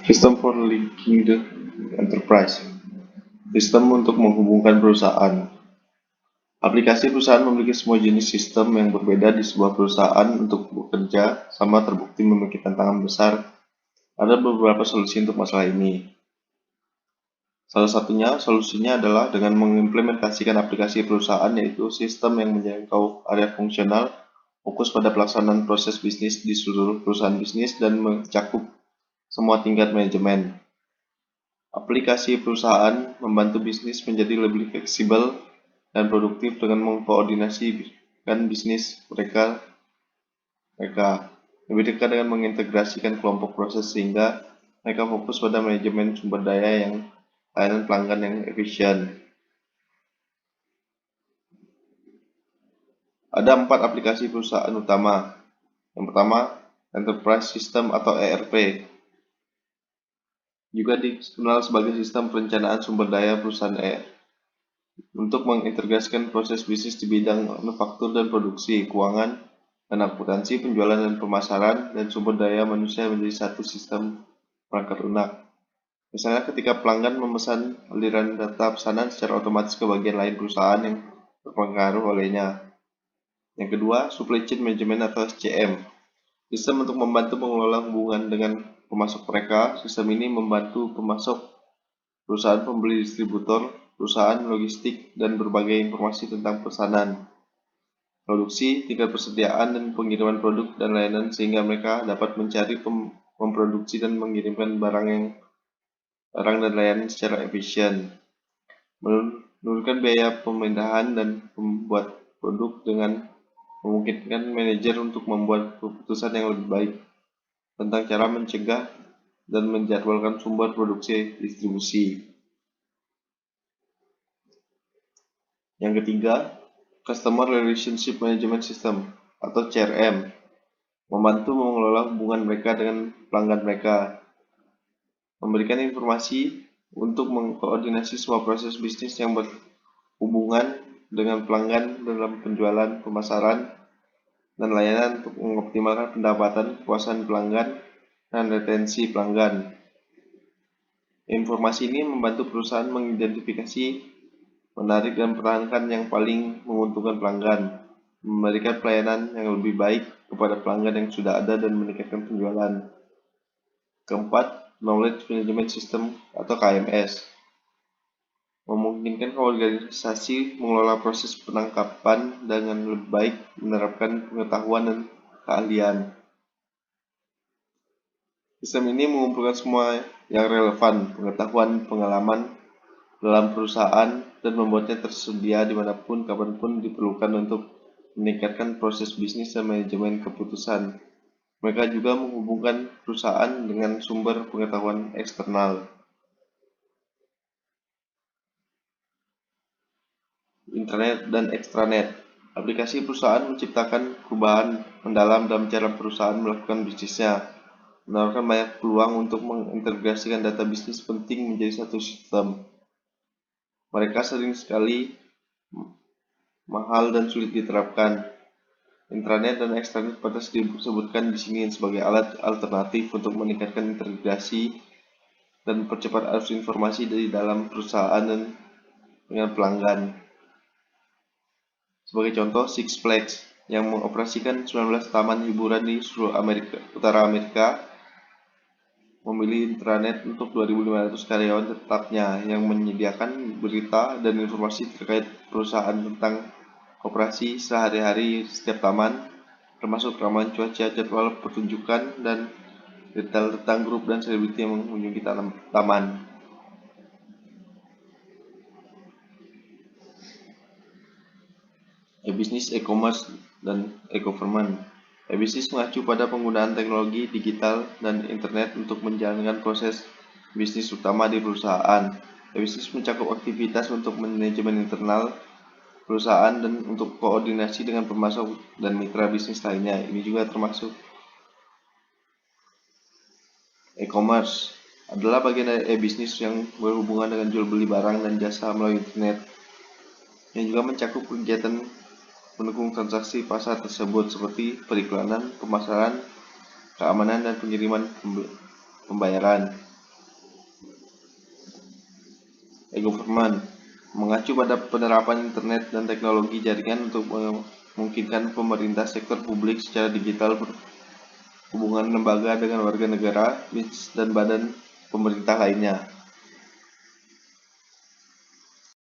System for linking the enterprise. Sistem untuk menghubungkan perusahaan. Aplikasi perusahaan memiliki semua jenis sistem yang berbeda di sebuah perusahaan untuk bekerja sama terbukti memiliki tantangan besar. Ada beberapa solusi untuk masalah ini. Salah satunya solusinya adalah dengan mengimplementasikan aplikasi perusahaan, yaitu sistem yang menjangkau area fungsional, fokus pada pelaksanaan proses bisnis di seluruh perusahaan bisnis, dan mencakup semua tingkat manajemen. Aplikasi perusahaan membantu bisnis menjadi lebih fleksibel dan produktif dengan mengkoordinasikan bisnis mereka lebih dekat dengan mengintegrasikan kelompok proses sehingga mereka fokus pada manajemen sumber daya yang layanan pelanggan yang efisien. Ada 4 aplikasi perusahaan utama. Yang pertama, Enterprise System atau ERP, juga dikenal sebagai sistem perencanaan sumber daya perusahaan untuk mengintegrasikan proses bisnis di bidang manufaktur dan produksi, keuangan dan akuntansi, penjualan dan pemasaran, dan sumber daya manusia menjadi satu sistem perangkat lunak. Misalnya ketika pelanggan memesan aliran data pesanan secara otomatis ke bagian lain perusahaan yang terpengaruh olehnya. Yang kedua, Supply Chain Management atau SCM. Sistem untuk membantu mengelola hubungan dengan pemasok mereka. Sistem ini membantu pemasok, perusahaan pembeli distributor, perusahaan logistik, dan berbagai informasi tentang pesanan, produksi, tingkat persediaan, dan pengiriman produk dan layanan sehingga mereka dapat mencari, memproduksi, dan mengirimkan barang dan layanan secara efisien, menurunkan biaya pemindahan dan pembuat produk dengan memungkinkan manajer untuk membuat keputusan yang lebih baik tentang cara mencegah dan menjadwalkan sumber produksi distribusi. Yang ketiga, Customer Relationship Management System atau CRM, membantu mengelola hubungan mereka dengan pelanggan mereka, memberikan informasi untuk mengkoordinasi semua proses bisnis yang berhubungan dengan pelanggan dalam penjualan, pemasaran, dan layanan untuk mengoptimalkan pendapatan, kepuasan pelanggan, dan retensi pelanggan. Informasi ini membantu perusahaan mengidentifikasi, menarik, dan mempertahankan yang paling menguntungkan pelanggan, memberikan pelayanan yang lebih baik kepada pelanggan yang sudah ada, dan meningkatkan penjualan. Keempat, Knowledge Management System atau KMS, memungkinkan organisasi mengelola proses penangkapan dengan lebih baik, menerapkan pengetahuan dan keahlian. Sistem ini mengumpulkan semua yang relevan, pengetahuan, pengalaman dalam perusahaan, dan membuatnya tersedia dimanapun, kapanpun diperlukan untuk meningkatkan proses bisnis dan manajemen keputusan. Mereka juga menghubungkan perusahaan dengan sumber pengetahuan eksternal. Intranet dan extranet. Aplikasi perusahaan menciptakan perubahan mendalam dalam cara perusahaan melakukan bisnisnya, menawarkan banyak peluang untuk mengintegrasikan data bisnis penting menjadi satu sistem. Mereka sering sekali mahal dan sulit diterapkan. Intranet dan extranet pantas disebutkan di sini sebagai alat alternatif untuk meningkatkan integrasi dan percepat arus informasi dari dalam perusahaan dan dengan pelanggan. Sebagai contoh, Six Flags yang mengoperasikan 19 taman hiburan di seluruh utara Amerika memilih intranet untuk 2.500 karyawan tetapnya yang menyediakan berita dan informasi terkait perusahaan tentang operasi sehari-hari setiap taman, termasuk ramalan cuaca, jadwal pertunjukan, dan detail tentang grup dan selebriti yang mengunjungi taman. E-business, e-commerce, dan e-government. E-business mengacu pada penggunaan teknologi digital dan internet untuk menjalankan proses bisnis utama di perusahaan. E-business mencakup aktivitas untuk manajemen internal perusahaan dan untuk koordinasi dengan pemasok dan mitra bisnis lainnya. Ini juga termasuk e-commerce adalah bagian dari e-bisnis yang berhubungan dengan jual beli barang dan jasa melalui internet, yang juga mencakup kegiatan mendukung transaksi pasar tersebut seperti periklanan, pemasaran, keamanan, dan pengiriman pembayaran. E-government mengacu pada penerapan internet dan teknologi jaringan untuk memungkinkan pemerintah sektor publik secara digital hubungan lembaga dengan warga negara, dan badan pemerintah lainnya.